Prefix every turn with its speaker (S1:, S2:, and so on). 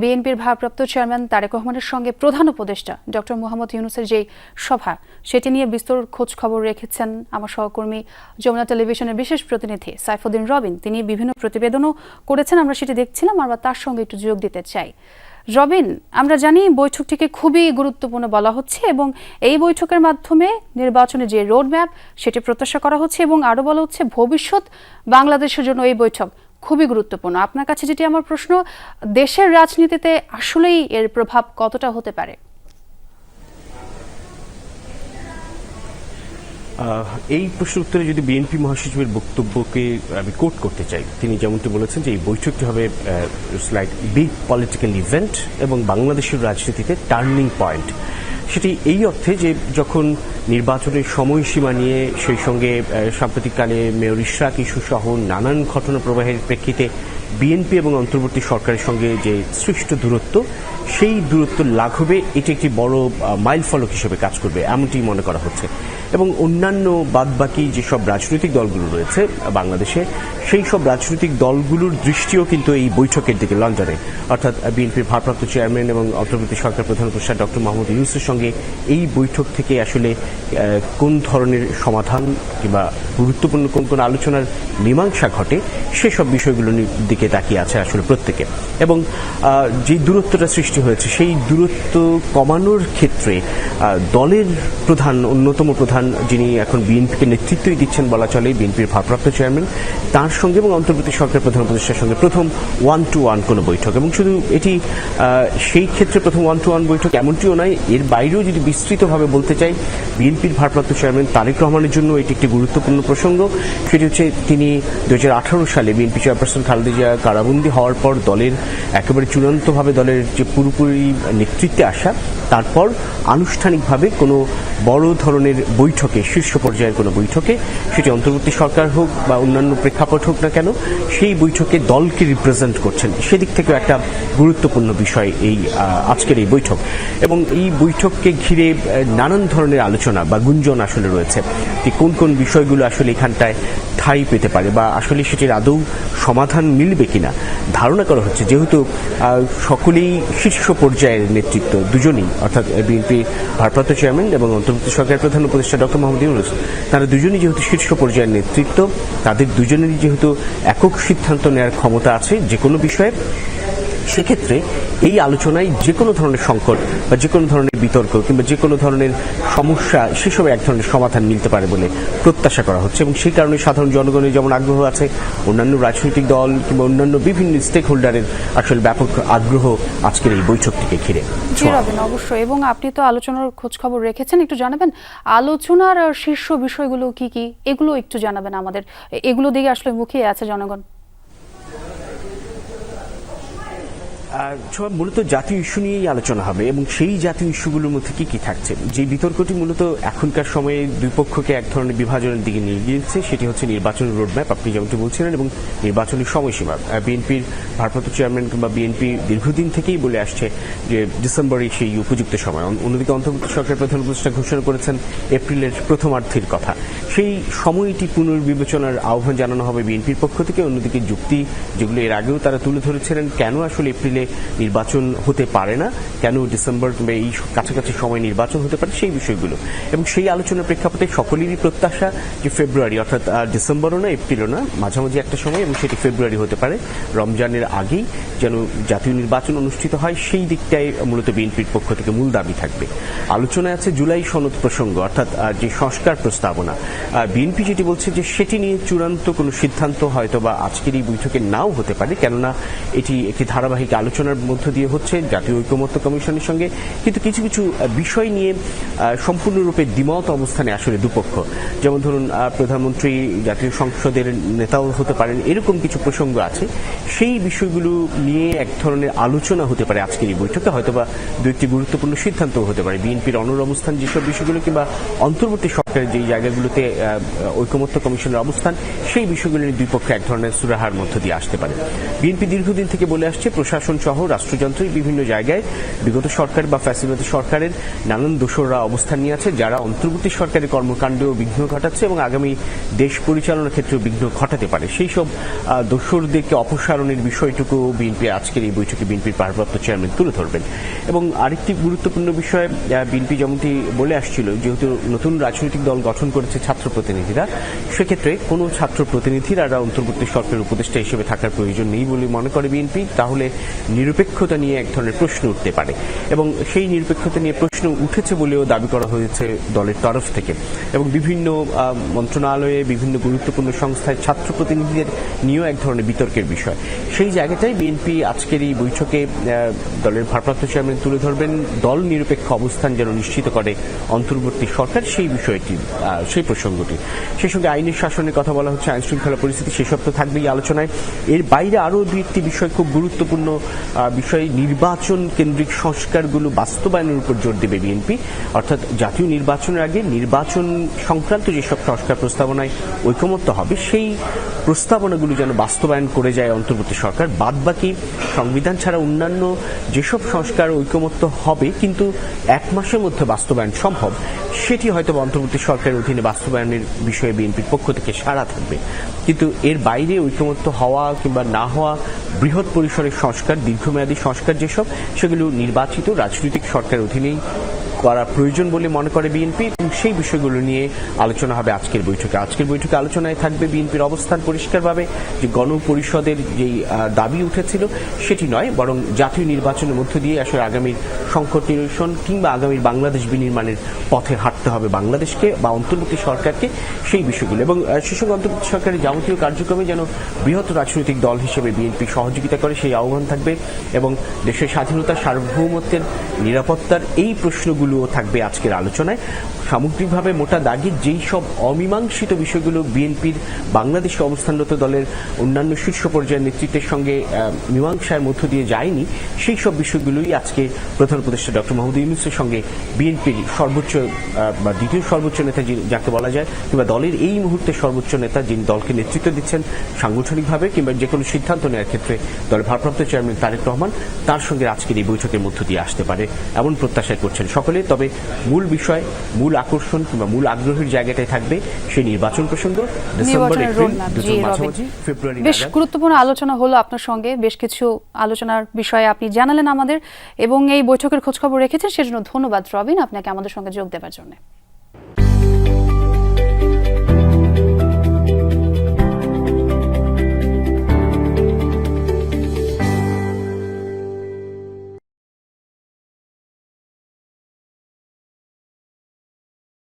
S1: বিএনপির ভারপ্রাপ্ত চেয়ারম্যান তারেক রহমানের সঙ্গে প্রধান উপদেষ্টা ডক্টর মোহাম্মদ ইউনূসের যে সভা, সেটি নিয়ে বিস্তর খোঁজ খবর রেখেছেন আমার সহকর্মী যমুনা টেলিভিশনের বিশেষ প্রতিনিধি সাইফুদ্দিন রবিন। তিনি বিভিন্ন প্রতিবেদনও করেছেন, আমরা সেটি দেখছিলাম। আমরা তার সঙ্গে একটু যোগ দিতে চাই। রবিন, আমরা জানি বৈঠকটিকে খুবই গুরুত্বপূর্ণ বলা হচ্ছে এবং এই বৈঠকের মাধ্যমে নির্বাচনের যে রোডম্যাপ সেটি প্রত্যাশা করা হচ্ছে এবং আরও বলা হচ্ছে ভবিষ্যৎ বাংলাদেশের জন্য এই বৈঠক খুবই গুরুত্বপূর্ণ। আপনার কাছে যেটি আমার প্রশ্ন, দেশের রাজনীতিতে আসলেই এর প্রভাব কতটা হতে পারে?
S2: এই প্রশ্নের উত্তরে যদি বিএনপি মহাসচিবের বক্তব্যকে আমি কোট করতে চাই, তিনি যেমনটি বলেছেন যে এই বৈঠকটি হবে লাইক বিগ পলিটিক্যাল ইভেন্ট এবং বাংলাদেশের রাজনীতিতে টার্নিং পয়েন্ট। সেটি এই অর্থে যে যখন নির্বাচনের সময়সীমা নিয়ে সেই সঙ্গে সাম্প্রতিককালে মেয়র ইশরাক ইস্যু সহ নানান ঘটনা প্রবাহের প্রেক্ষিতে বিএনপি এবং অন্তর্বর্তী সরকারের সঙ্গে যে সৃষ্ট দূরত্ব, সেই দূরত্ব লাঘবে এটি একটি বড় মাইল ফলক হিসেবে কাজ করবে এমনটি মনে করা হচ্ছে। এবং অন্যান্য বাদবাকি যেসব রাজনৈতিক দলগুলো রয়েছে বাংলাদেশে, সেই সব রাজনৈতিক দলগুলোর দৃষ্টিও কিন্তু এই বৈঠকের দিকে লন্ডনে, অর্থাৎ বিএনপির ভারপ্রাপ্ত চেয়ারম্যান এবং অন্তর্বর্তী সরকার প্রধান উপদেষ্টা ডক্টর মোহাম্মদ ইউনূসের সঙ্গে এই বৈঠক থেকে আসলে কোন ধরনের সমাধান কিংবা গুরুত্বপূর্ণ কোন কোন আলোচনার মীমাংসা ঘটে, সেসব বিষয়গুলোর দিকে তাকিয়ে আছে আসলে প্রত্যেকে। এবং যে দূরত্বটা সৃষ্টি হয়েছে, সেই দূরত্ব কমানোর ক্ষেত্রে দলের প্রধান, অন্যতম প্রধান, যিনি এখন বিএনপিকে নেতৃত্বই দিচ্ছেন বলা চলে, বিএনপির ভারপ্রাপ্ত চেয়ারম্যান, তার সঙ্গে এবং অন্তর্বর্তী সরকার প্রধান উপদেষ্টার সঙ্গে প্রথম 1-to-1 কোনো বৈঠক। এবং শুধু এটি সেই ক্ষেত্রে প্রথম 1-to-1 বৈঠক এমনটিও নয়, এর বাইরেও যদি বিস্তৃতভাবে বলতে চাই, বিএনপির ভারপ্রাপ্ত চেয়ারম্যান তারেক রহমানের জন্য এটি একটি গুরুত্বপূর্ণ প্রসঙ্গ। সেটি হচ্ছে তিনি 2018 সালে বিএনপি চেয়ারপারসন খালেদা জিয়া কারাবন্দী হওয়ার পর দলের একেবারে চূড়ান্তভাবে দলের যে পুরোপুরি নেতৃত্বে আসা, তারপর আনুষ্ঠানিকভাবে কোনো বড় ধরনের বৈঠকে, শীর্ষ পর্যায়ের কোনো বৈঠকে, সেটি অন্তর্বর্তী সরকার হোক বা অন্যান্য প্রেক্ষাপট হোক না কেন, সেই বৈঠকে দলকে রিপ্রেজেন্ট করছেন, সেদিক থেকেও একটা গুরুত্বপূর্ণ বিষয় এই আজকের এই বৈঠক। এবং এই বৈঠককে ঘিরে নানান ধরনের আলোচনা বা গুঞ্জন আসলে রয়েছে যে কোন কোন বিষয়গুলো আসলে এখানটায় ঠাঁই পেতে পারে বা আসলে সেটির আদৌ সমাধান মিলবে কিনা। ধারণা করা হচ্ছে যেহেতু সকলেই শীর্ষ পর্যায়ের নেতৃত্ব, দুজনেই, অর্থাৎ বিএনপি ভারপ্রাপ্ত চেয়ারম্যান এবং অন্তর্বর্তী সরকারের প্রধান উপদেষ্টা ডক্টর মোহাম্মদ ইউনূস, তারা দুজনেই যেহেতু শীর্ষ পর্যায়ের নেতৃত্ব, তাদের দুজনেরই যেহেতু একক সিদ্ধান্ত নেওয়ার ক্ষমতা আছে যে কোনো বিষয়ে, সেক্ষেত্রে এই আলোচনায় যে কোনো ধরনের সংকট বা যে কোনো ধরনের বিতর্ক কিংবা যে কোনো ধরনের সমস্যা, সেসব এক ধরনের সমাধান মিলতে পারে বলে প্রত্যাশা করা হচ্ছে। এবং সেই কারণে সাধারণ জনগণের যেমন আগ্রহ আছে, অন্যান্য রাজনৈতিক দল কিংবা অন্যান্য বিভিন্ন স্টেক হোল্ডারের আসলে ব্যাপক আগ্রহ আজকের এই বৈঠকটিকে ঘিরে।
S1: অবশ্যই। এবং আপনি তো আলোচনার খোঁজ খবর রেখেছেন, একটু জানাবেন আলোচনার শীর্ষ বিষয়গুলো কি কি, এগুলো একটু জানাবেন আমাদের। এগুলো দিকে আসলে মুখিয়ে আছে জনগণ।
S2: মূলত জাতীয় ইস্যু নিয়েই আলোচনা হবে এবং সেই জাতীয় ইস্যুগুলোর মধ্যে কি কি থাকছে। যে বিতর্কটি মূলত এখনকার সময়ে দুই পক্ষকে এক ধরনের বিভাজনের দিকে নিয়ে গিয়েছে, সেটি হচ্ছে নির্বাচনের রোডম্যাপ, আপনি যেমনটি বলছিলেন, এবং নির্বাচনের সময়সীমা। বিএনপির ভারপ্রাপ্ত চেয়ারম্যান কিংবা বিএনপি দীর্ঘদিন থেকেই বলে আসছে যে ডিসেম্বরে সেই উপযুক্ত সময়। অন্যদিকে অন্তর্বর্তী সরকার প্রধান উপদেষ্টা ঘোষণা করেছেন এপ্রিলের প্রথমার্ধের কথা। সেই সময়টি পুনর্বিবেচনার আহ্বান জানানো হবে বিএনপির পক্ষ থেকে। অন্যদিকে যুক্তি যেগুলো এর আগেও তারা তুলে ধরেছিলেন, কেন আসলে এপ্রিলে নির্বাচন হতে পারে না, কেন ডিসেম্বর কিংবা এই কাছাকাছি সময় নির্বাচন হতে পারে, সেই বিষয়গুলো। এবং সেই আলোচনার প্রেক্ষাপটে সকলেরই প্রত্যাশা যে ফেব্রুয়ারি, অর্থাৎ ডিসেম্বরও না এপ্রিলও না, মাঝামাঝি একটা সময়, এবং সেটি ফেব্রুয়ারি হতে পারে, রমজানের আগেই যেন জাতীয় নির্বাচন অনুষ্ঠিত হয়, সেই দিকটাই মূলত বিএনপির পক্ষ থেকে মূল দাবি থাকবে। আলোচনায় আছে জুলাই সনদ প্রসঙ্গ, অর্থাৎ যে সংস্কার প্রস্তাবনা। বিএনপি যেটি বলছে যে সেটি নিয়ে চূড়ান্ত কোনো সিদ্ধান্ত হয়তো বা আজকের এই বৈঠকে নাও হতে পারে, কেননা এটি একটি ধারাবাহিক আলোচনার মধ্য দিয়ে হচ্ছে জাতীয় ঐকমত্য কমিশনের সঙ্গে। কিন্তু কিছু কিছু বিষয় নিয়ে সম্পূর্ণরূপে দ্বিমত অবস্থানে আসলে দুপক্ষ, যেমন ধরুন প্রধানমন্ত্রী জাতীয় সংসদের নেতাও হতে পারেন, এরকম কিছু প্রসঙ্গ আছে। সেই বিষয়গুলো নিয়ে এক ধরনের আলোচনা হতে পারে আজকের এই বৈঠকে, হয়তোবা দু একটি গুরুত্বপূর্ণ সিদ্ধান্তও হতে পারে। বিএনপির অনড় অবস্থান যেসব বিষয়গুলো কিংবা অন্তর্বর্তী সরকারের যে জায়গাগুলোতে ঐকমত্য কমিশনের অবস্থান, সেই বিষয়গুলো নিয়ে দুই পক্ষ এক ধরনের সুরাহার মধ্য দিয়ে আসতে পারে। বিএনপি দীর্ঘদিন থেকে বলে আসছে প্রশাসন প্রশাসন সহ রাষ্ট্রযন্ত্রের বিভিন্ন জায়গায় বিগত সরকার বা ফ্যাসিলিটি সরকারের নানান দোসররা অবস্থান নিয়ে আছে, যারা অন্তর্বর্তী সরকারের কর্মকাণ্ডেও বিঘ্ন ঘটাচ্ছে এবং আগামী দেশ পরিচালনার ক্ষেত্রেও বিঘ্ন ঘটাতে পারে। সেই সব দোসরদেরকে অপসারণের বিষয়টুকু বিএনপি আজকের এই বৈঠকে বিএনপির ভারপ্রাপ্ত চেয়ারম্যান তুলে ধরবেন। এবং আরেকটি গুরুত্বপূর্ণ বিষয়, বিএনপি যেমনটি বলে আসছিল, যেহেতু নতুন রাজনৈতিক দল গঠন করেছে ছাত্র প্রতিনিধিরা, সেক্ষেত্রে কোনো ছাত্র প্রতিনিধিরা অন্তর্বর্তী সরকারের উপদেষ্টা হিসেবে থাকার প্রয়োজন নেই বলে মনে করে বিএনপি। তাহলে নিরপেক্ষতা নিয়ে এক ধরনের প্রশ্ন উঠতে পারে এবং সেই নিরপেক্ষতা নিয়ে প্রশ্ন উঠেছে বলেও দাবি করা হয়েছে দলের তরফ থেকে। এবং বিভিন্ন মন্ত্রণালয়ে বিভিন্ন গুরুত্বপূর্ণ সংস্থায় ছাত্র প্রতিনিধিদের নিয়েও এক ধরনের বিতর্কের বিষয়। সেই জায়গাটাই বিএনপি আজকের এই বৈঠকে দলের ভারপ্রাপ্ত চেয়ারম্যান তুলে ধরবেন। দল নিরপেক্ষ অবস্থান যেন নিশ্চিত করে অন্তর্বর্তী সরকার, সেই বিষয়টি, সেই প্রসঙ্গটি। সেই সঙ্গে আইনের শাসনের কথা বলা হচ্ছে, আইন শৃঙ্খলা পরিস্থিতি, সেসব তো থাকবেই আলোচনায়। এর বাইরে আরও দুই একটি বিষয়, খুব গুরুত্বপূর্ণ বিষয়, নির্বাচন কেন্দ্রিক সংস্কারগুলো বাস্তবায়নের উপর জোর দেবে বিএনপি। অর্থাৎ জাতীয় নির্বাচনের আগে নির্বাচন সংক্রান্ত যেসব সংস্কার প্রস্তাবনায় ঐকমত্য হবে, সেই প্রস্তাবনাগুলো যেন বাস্তবায়ন করে যায় অন্তর্বর্তী সরকার। বাদবাকি সংবিধান ছাড়া অন্যান্য যেসব সংস্কার ঐকমত্য হবে কিন্তু এক মাসের মধ্যে বাস্তবায়ন সম্ভব, সেটি হয়তো অন্তর্বর্তী সরকারের অধীনে বাস্তবায়নের বিষয়ে বিএনপির পক্ষ থেকে সাড়া থাকবে। কিন্তু এর বাইরে ঐকমত্য হওয়া কিংবা না হওয়া বৃহৎ পরিসরের সংস্কার, দীর্ঘমেয়াদী সংস্কার যেসব, সেগুলো নির্বাচিত রাজনৈতিক সরকারের অধীনেই করা প্রয়োজন বলে মনে করে বিএনপি। এবং সেই বিষয়গুলো নিয়ে আলোচনা হবে আজকের বৈঠকে। আজকের বৈঠকে আলোচনায় থাকবে বিএনপির অবস্থান পরিষ্কারভাবে, যে গণপরিষদের যেই দাবি উঠেছিল সেটি নয়, বরং জাতীয় নির্বাচনের মধ্য দিয়ে আসলে আগামীর সংকট নিরসন কিংবা আগামীর বাংলাদেশ বিনির্মাণের পথে হাঁটতে হবে বাংলাদেশকে বা অন্তর্বর্তী সরকারকে, সেই বিষয়গুলো। এবং সেই সঙ্গে অন্তর্বর্তী সরকারের যাবতীয় কার্যক্রমে যেন বৃহৎ রাজনৈতিক দল হিসেবে বিএনপি সহযোগিতা করে, সেই আহ্বান থাকবে। এবং দেশের স্বাধীনতা, সার্বভৌমত্বের, নিরাপত্তার এই প্রশ্নগুলো থাকবে আজকের আলোচনায়। সামগ্রিকভাবে মোটা দাগে যেই সব অমীমাংসিত বিষয়গুলো বিএনপির বাংলাদেশে অবস্থানরত দলের অন্যান্য শীর্ষ পর্যায়ের নেতৃত্বের সঙ্গে মীমাংসার মধ্য দিয়ে যায়নি, সেই সব বিষয়গুলোই আজকে প্রধান উপদেষ্টা ডক্টর মোহাম্মদ ইউনূসের সঙ্গে বিএনপির সর্বোচ্চ বা দ্বিতীয় সর্বোচ্চ নেতা যাকে বলা যায়, কিংবা দলের এই মুহূর্তে সর্বোচ্চ নেতা, যিনি দলকে নেতৃত্ব দিচ্ছেন সাংগঠনিকভাবে কিংবা যে কোনো সিদ্ধান্ত নেওয়ার ক্ষেত্রে দলের ভারপ্রাপ্ত চেয়ারম্যান তারেক রহমান, তার সঙ্গে আজকের এই বৈঠকের মধ্য দিয়ে আসতে পারে এমন প্রত্যাশা করছেন সকলে। তবে মূল বিষয়, মূল আকর্ষণ কিংবা মূল আগ্রহের জায়গাটাই থাকবে সেই নির্বাচন প্রসঙ্গ। ফেব্রুয়ারি
S1: বেশ গুরুত্বপূর্ণ আলোচনা হলো আপনার সঙ্গে, বেশ কিছু আলোচনার বিষয়ে আপনি জানালেন আমাদের এবং এই বৈঠকের খোঁজখবর রেখেছেন, সেজন্য ধন্যবাদ রবিন আপনাকে আমাদের সঙ্গে যোগ দেওয়ার জন্য।